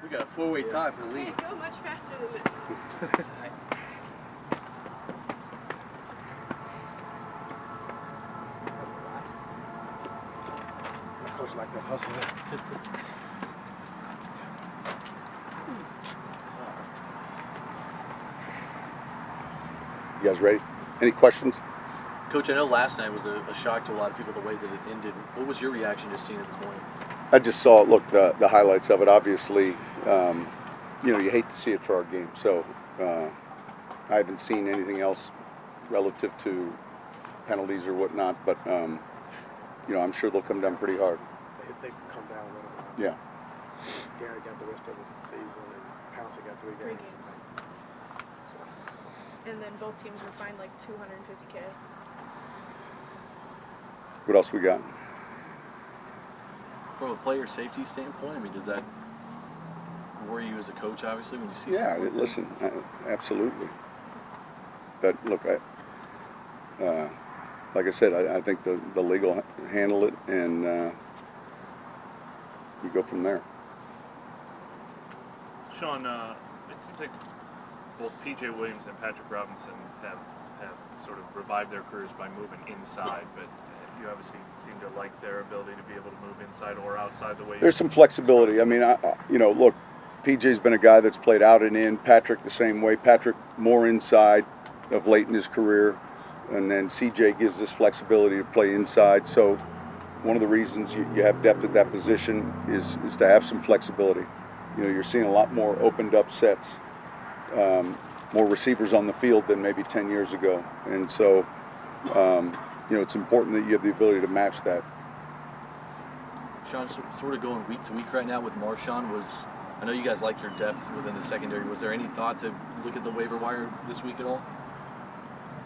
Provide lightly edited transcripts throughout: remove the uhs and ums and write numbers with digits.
We got a four-way tie for the lead. Can't go much faster than this. Coach like that hustle. You guys ready? Any questions? Coach, I know last night was a shock to a lot of people the way that it ended. What was your reaction just seeing it this morning? I just saw it. Look, the highlights of it. Obviously, you know, you hate to see it for our game. So I haven't seen anything else relative to penalties or whatnot. But you know, I'm sure they'll come down pretty hard. They come down a little bit. Yeah. Gary got the rest of the season, and Pouncey got 3 games. 3 games. And then both teams were fined like $250K. What else we got? From a player safety standpoint, I mean, does that worry you as a coach, obviously, when you see Yeah, something? listen, absolutely. But look, like I said, I think the league will handle it, and you go from there. Sean, it seems like both P.J. Williams and Patrick Robinson have sort of revived their careers by moving inside, but you obviously seem to like their ability to be able to move inside or outside the way. There's some flexibility. I mean, you know, look, PJ's been a guy that's played out and in. Patrick the same way. Patrick more inside of late in his career, and then CJ gives this flexibility to play inside. So one of the reasons you have depth at that position is to have some flexibility. You know, you're seeing a lot more opened up sets, more receivers on the field than maybe 10 years ago, and so you know, it's important that you have the ability to match that. Sean, sort of going week to week right now with Marshawn, I know you guys like your depth within the secondary. Was there any thought to look at the waiver wire this week at all?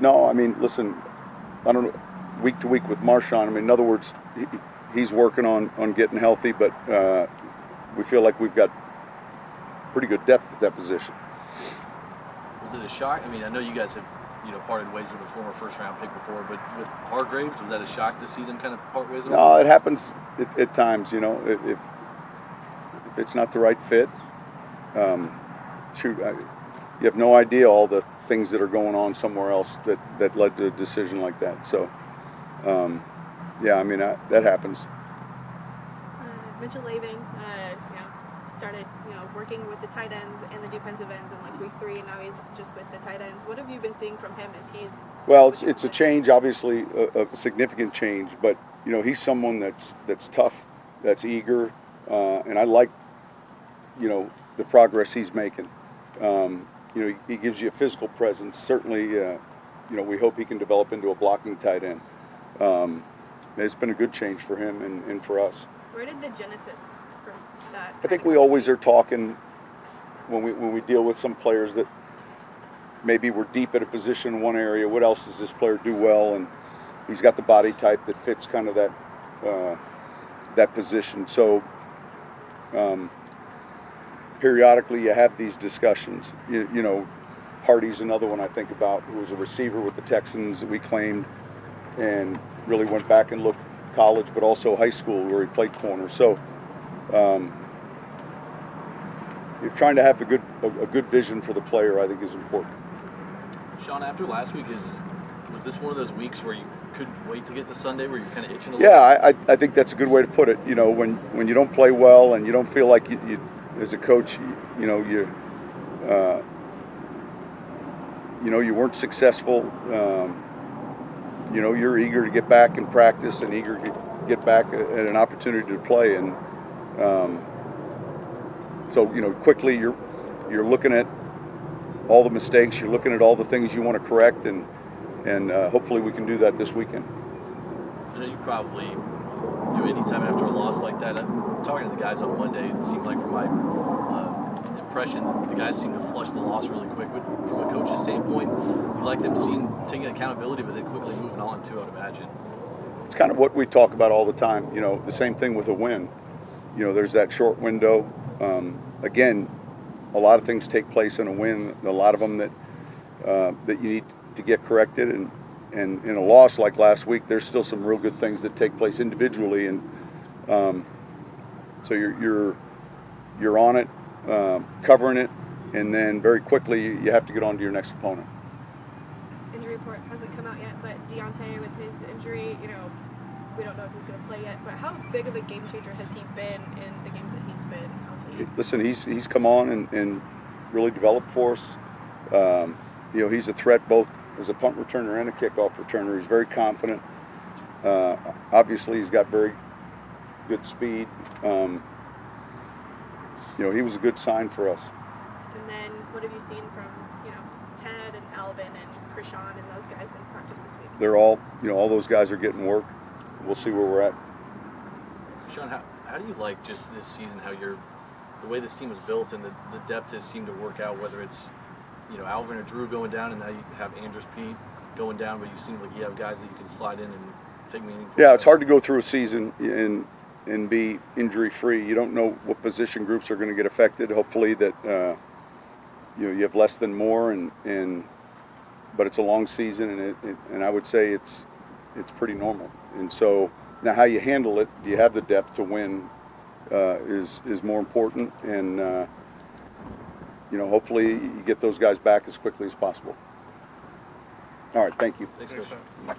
No, I mean, listen, I don't know, week to week with Marshawn, I mean, in other words, he's working on getting healthy, but we feel like we've got pretty good depth at that position. Was it a shock? I mean, I know you guys have, you know, parted ways with a former first-round pick before, but with Hargraves, was that a shock to see them kind of part ways? No, it happens at times, you know, if it's not the right fit, shoot, you have no idea all the things that are going on somewhere else that led to a decision like that. So, yeah, I mean, that happens. Mitchell Laving, you know, started, you know, working with the tight ends and the defensive ends in like week 3, and now he's just with the tight ends. What have you been seeing from him as he's? Well, it's a change, obviously, a significant change, but you know, he's someone that's tough, that's eager, and I like, you know, the progress he's making. You know, he gives you a physical presence. Certainly, you know, we hope he can develop into a blocking tight end. It's been a good change for him and for us. Where did the genesis from that? I think we always are talking when we deal with some players that maybe we're deep at a position in one area. What else does this player do well? And he's got the body type that fits kind of that position. So periodically you have these discussions. You know, Hardy's another one I think about, who was a receiver with the Texans that we claimed, and really went back and looked college, but also high school where he played corner. So you're trying to have a good vision for the player, I think, is important. Sean, after last week, was this one of those weeks where you couldn't wait to get to Sunday, where you're kind of itching a little? Yeah, I think that's a good way to put it. You know, when you don't play well and you don't feel like you as a coach, you know, you weren't successful. You know, you're eager to get back and practice, and eager to get back at an opportunity to play, and so you know, quickly you're looking at all the mistakes, you're looking at all the things you want to correct, and hopefully we can do that this weekend. I know you probably do anytime after a loss like that. Talking to the guys on Monday, it seemed like, from my impression, the guys seem to flush the loss really quick. But from a coach's standpoint, you like them taking accountability, but then quickly moving on too, I would imagine. It's kind of what we talk about all the time. You know, the same thing with a win. You know, there's that short window. Again, a lot of things take place in a win. A lot of them that you need to get corrected. And in a loss like last week, there's still some real good things that take place individually. And so you're on it. covering it, and then very quickly you have to get on to your next opponent. Injury report hasn't come out yet, but Deontay with his injury, you know, we don't know if he's going to play yet. But how big of a game changer has he been in the games that he's been healthy? Listen, he's come on and really developed for us. You know, he's a threat both as a punt returner and a kickoff returner. He's very confident. Obviously, he's got very good speed. You know, he was a good sign for us. And then what have you seen from, you know, Ted and Alvin and Krishan and those guys in practice this week? They're all, you know, all those guys are getting work. We'll see where we're at. Sean, how do you like just this season, how the way this team was built and the depth has seemed to work out, whether it's, you know, Alvin or Drew going down, and now you have Andrus Pete going down, but you seem like you have guys that you can slide in and take meaningful. Yeah, it's hard to go through a season and be injury-free. You don't know what position groups are going to get affected. Hopefully that you know, you have less than more, but it's a long season, and I would say it's pretty normal. And so now how you handle it, do you have the depth to win, is more important, and you know, hopefully you get those guys back as quickly as possible. All right, thank you. Thanks, Thanks, Coach. Sean.